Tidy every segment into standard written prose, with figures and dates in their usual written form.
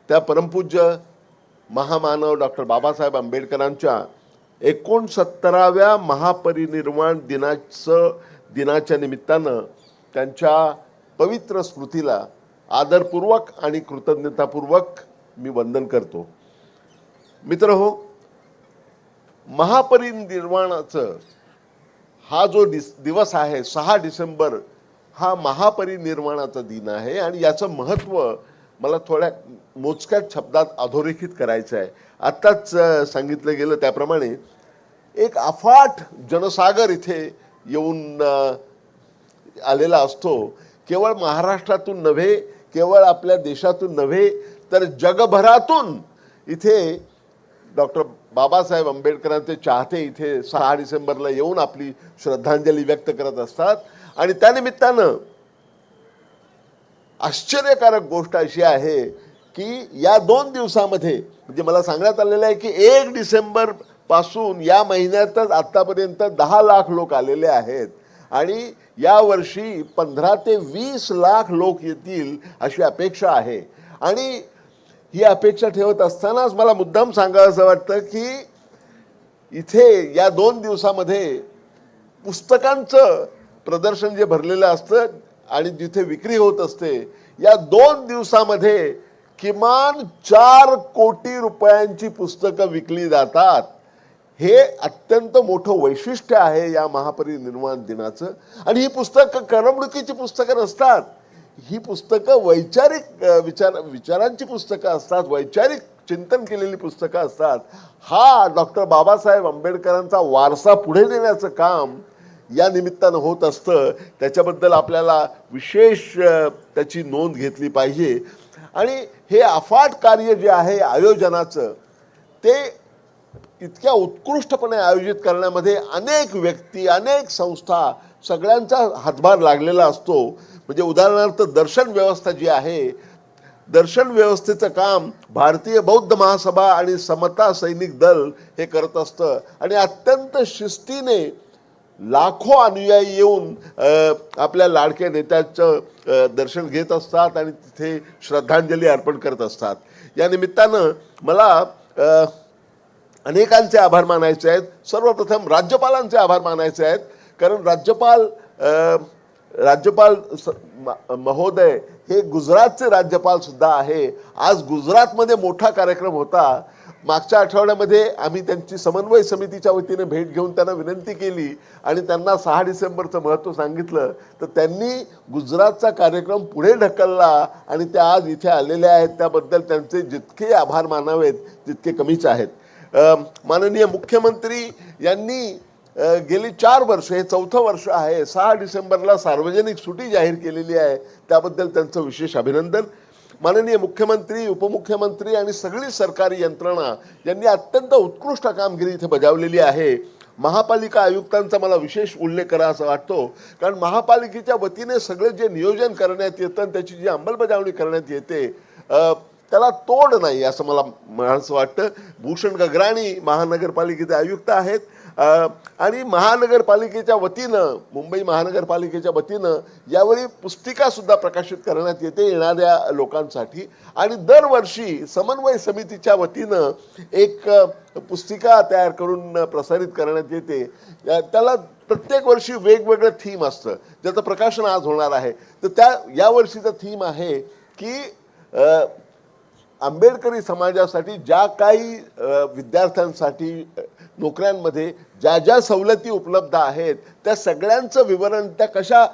त्या परमपूज्य महामानव डॉक्टर बाबासाहेब आंबेडकरांच्या 69व्या महापरिनिर्वाण दिनाच्या निमित्तानं त्यांच्या पवित्र स्मृतीला आदरपूर्वक आणि कृतज्ञतापूर्वक मी वंदन करतो. मित्रहो, महापरिनिर्वाणाचं हा जो दिवस आहे 6 डिसेंबर हा महापरिनिर्वाणाचा दिन आहे आणि याचं महत्त्व मला थोड्या मोजक्यात शब्दात अधोरेखित करायचं आहे. आत्ताच सांगितलं गेलं त्याप्रमाणे एक अफाट जनसागर इथे येऊन आलेला असतो. केवळ महाराष्ट्रातून नव्हे, केवळ आपल्या देशातून नव्हे, तर जगभरातून इथे डॉक्टर बाबासाहेब आंबेडकरांचे चाहते इथे 6 डिसेंबरला येऊन आपली श्रद्धांजली व्यक्त करत असतात. आणि त्यानिमित्तानं आश्चर्यकारक गोष्ट अशी आहे की या 2 दिवसामध्ये म्हणजे मला सांगण्यात आलेलं आहे की 1 डिसेंबर पासून या महिन्यातच आतापर्यंत 10 लाख लोक आलेले आहेत आणि या वर्षी 15 ते 20 लाख लोक येतील अशी अपेक्षा आहे. आणि ही अपेक्षा ठेवत असतानाच मला मुद्दाम सांगावंसं वाटतं की इथे या 2 दिवसामध्ये पुस्तकांचं प्रदर्शन जे भरलेलं असतं आणि जिथे विक्री होत असते, या 2 दिवसामध्ये किमान 4 कोटी रुपयांची पुस्तकं विकली जातात. हे अत्यंत मोठं वैशिष्ट्य आहे या महापरिनिर्वाण दिनाचं. आणि ही पुस्तकं करमणुकीची पुस्तकं नसतात, ही पुस्तकं वैचारिक विचारांची पुस्तकं असतात, वैचारिक चिंतन केलेली पुस्तकं असतात. हा डॉक्टर बाबासाहेब आंबेडकरांचा वारसा पुढे नेण्याचं काम या निमित्तानं होत असतं. त्याच्याबद्दल आपल्याला विशेष त्याची नोंद घेतली पाहिजे. आणि हे अफाट कार्य जे आहे आयोजनाचं, ते इतक्या उत्कृष्टपणे आयोजित करण्यामध्ये अनेक व्यक्ती, अनेक संस्था, सगळ्यांचा हातभार लागलेला असतो. म्हणजे उदाहरणार्थ दर्शन व्यवस्था जी आहे, दर्शन व्यवस्थेचं काम भारतीय बौद्ध महासभा आणि समता सैनिक दल हे करत असतं. आणि अत्यंत शिस्तीने लाखो अनुयायी येऊन आपल्या लाडक्या नेत्याचं दर्शन घेत असतात आणि तिथे श्रद्धांजली अर्पण करत असतात. या निमित्तानं मला अनेकांचे आभार मानायचे आहेत. सर्वप्रथम राज्यपालांचे आभार मानायचे आहेत, कारण राज्यपाल महोदय हे गुजरातचे राज्यपाल सुद्धा आहे. आज गुजरातमध्ये मोठा कार्यक्रम होता. मागच्या आठवड्यामध्ये आम्ही त्यांची समन्वय समितीच्या वतीने भेट घेऊन त्यांना विनंती केली आणि त्यांना 6 डिसेंबरचं महत्त्व सांगितलं. तर त्यांनी गुजरातचा कार्यक्रम पुढे ढकलला आणि त्या आज इथे आलेल्या आहेत. त्याबद्दल त्यांचे जितके आभार मानावेत तितके कमीच आहेत. माननीय मुख्यमंत्री यांनी गेली 4 वर्ष, हे 4थं वर्ष आहे, 6 डिसेंबरला सार्वजनिक सुट्टी जाहीर केलेली आहे. त्याबद्दल त्यांचं विशेष अभिनंदन. माननीय मुख्यमंत्री, उपमुख्यमंत्री आणि सगळी सरकारी यंत्रणा यांनी अत्यंत उत्कृष्ट कामगिरी इथे बजावलेली आहे. महापालिका आयुक्तांचा मला विशेष उल्लेख करा असं वाटतो, कारण महापालिकेच्या वतीने सगळे जे नियोजन करण्यात येतं आणि त्याची जी अंमलबजावणी करण्यात येते त्याला तोड नाही असं मला म्हणायचं वाटतं. भूषण गगराणी महानगरपालिकेचे आयुक्त आहेत आणि महानगरपालिकेच्या वतीनं, मुंबई महानगरपालिकेच्या वतीनं यावेळी पुस्तिका सुद्धा प्रकाशित करण्यात येते येणाऱ्या लोकांसाठी. आणि दरवर्षी समन्वय समितीच्या वतीनं एक पुस्तिका तयार करून प्रसारित करण्यात येते. त्याला प्रत्येक वर्षी वेगवेगळं थीम असतं, ज्याचं प्रकाशन आज होणार आहे. तर या वर्षीचं थीम आहे की आंबेडकरी समाजासाठी ज्या काही विद्यार्थ्यांसाठी नोकऱ्यांमध्ये ज्या ज्या सवलती उपलब्ध आहेत त्या सगळ्यांचं विवरण, त्या कशा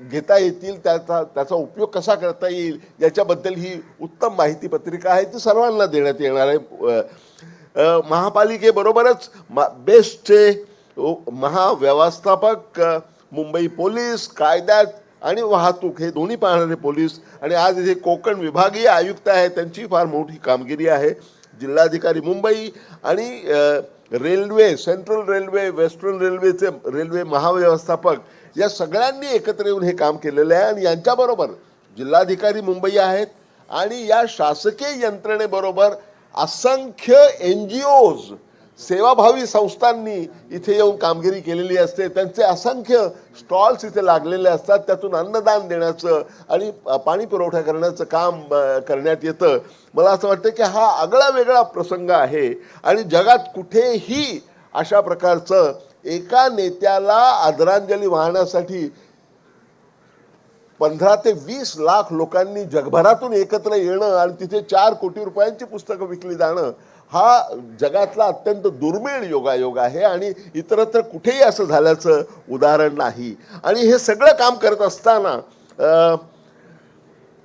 घेता येतील, त्याचा उपयोग कसा करता येईल याच्याबद्दल ही उत्तम माहिती पत्रिका आहे. ती सर्वांना देण्यात येणार आहे. महापालिकेबरोबरच बेस्टचे महाव्यवस्थापक, मुंबई पोलीस, कायदा आणि वाहतूक हे दोन्ही पाहणारे पोलीस आणि आज इथे कोकण विभागीय आयुक्त आहेत, त्यांची फार मोठी कामगिरी आहे. जिल्हाधिकारी मुंबई आणि रेल्वे, सेंट्रल रेल्वे, वेस्टर्न रेल्वेचे रेल्वे महाव्यवस्थापक या सगळ्यांनी एकत्र येऊन हे काम केलेलं आहे. आणि यांच्याबरोबर जिल्हाधिकारी मुंबई आहेत आणि या शासकीय यंत्रणेबरोबर असंख्य NGOज, सेवाभावी संस्थांनी इथे येऊन कामगिरी केलेली असते, त्यांचे असंख्य स्टॉल्स इथे लागलेले असतात, त्यातून अन्नदान देण्याचं आणि पाणी पुरवठा करण्याचं काम करण्यात येतं. मला असं वाटतं की हा आगळा वेगळा प्रसंग आहे आणि जगात कुठेही अशा प्रकारचं एका नेत्याला आदरांजली वाहण्यासाठी 15 ते 20 लाख लोकांनी जगभरातून एकत्र येणं आणि तिथे 4 कोटी रुपयांची पुस्तकं विकली जाणं हा जगातला अत्यंत दुर्मिळ योगायोग आहे आणि इतरत्र कुठेही असं झाल्याचं उदाहरण नाही. आणि हे सगळं काम करत असताना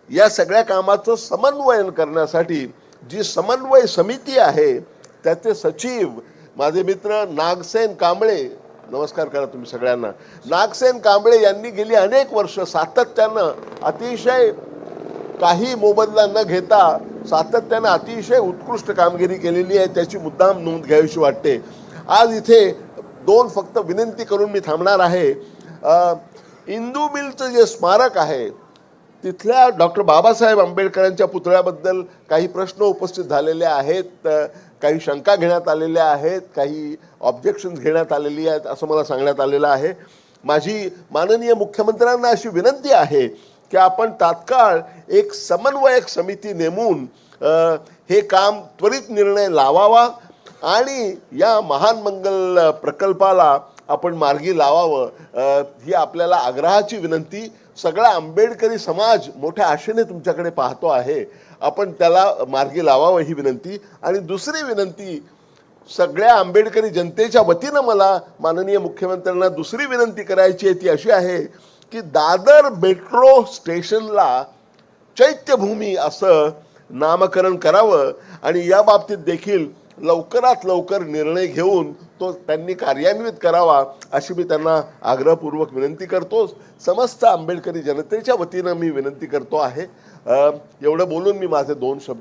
या सगळ्या कामाचं समन्वयन करण्यासाठी जी समन्वय समिती आहे त्याचे सचिव माझे मित्र नागसेन कांबळे, नमस्कार करा तुम्ही सगळ्यांना. नागसेन कांबळे यांनी गेली अनेक वर्ष सातत्यानं अतिशय काही मोबदला न घेता सातत्यानं अतिशय उत्कृष्ट कामगिरी केलेली आहे, त्याची मुद्दाम नोंद घ्यावीशी वाटते. आज इथे दोन फक्त विनंती करून मी थांबणार आहे. इंदू मिलचं जे स्मारक आहे तिथल्या डॉक्टर बाबासाहेब आंबेडकरांच्या पुतळ्याबद्दल काही प्रश्न उपस्थित झालेले आहेत, काही शंका घेण्यात आलेल्या आहेत, काही ऑब्जेक्शन्स घेण्यात आलेली आहेत असं मला सांगण्यात आलेलं आहे. माझी माननीय मुख्यमंत्र्यांना अशी विनंती आहे की आपण तात्काळ एक समन्वयक समिती नेमून हे काम त्वरित निर्णय लावावा आणि या महान मंगल प्रकल्पाला आपण मार्गी लावावं. ही आपल्याला आग्रहाची विनंती. सगळा आंबेडकरी समाज मोठ्या आशेने तुमच्याकडे पाहतो आहे, आपण त्याला मार्गी लावावं ही विनंती. आणि दुसरी विनंती सगळ्या आंबेडकरी जनतेच्या वतीनं मला माननीय मुख्यमंत्र्यांना दुसरी विनंती करायची आहे ती अशी आहे की दादर मेट्रो स्टेशनला चैत्यभूमी असं नामकरण करावं आणि या बाबतीत देखील लवकरात लवकर निर्णय घेऊन तो त्यांनी कार्यान्वित करावा अशी मी त्यांना आग्रहपूर्वक विनंती करतो. समस्त आंबेडकरी जनतेच्या वतीनं मी विनंती करतो आहे. एवढं बोलून मी माझे 2 शब्द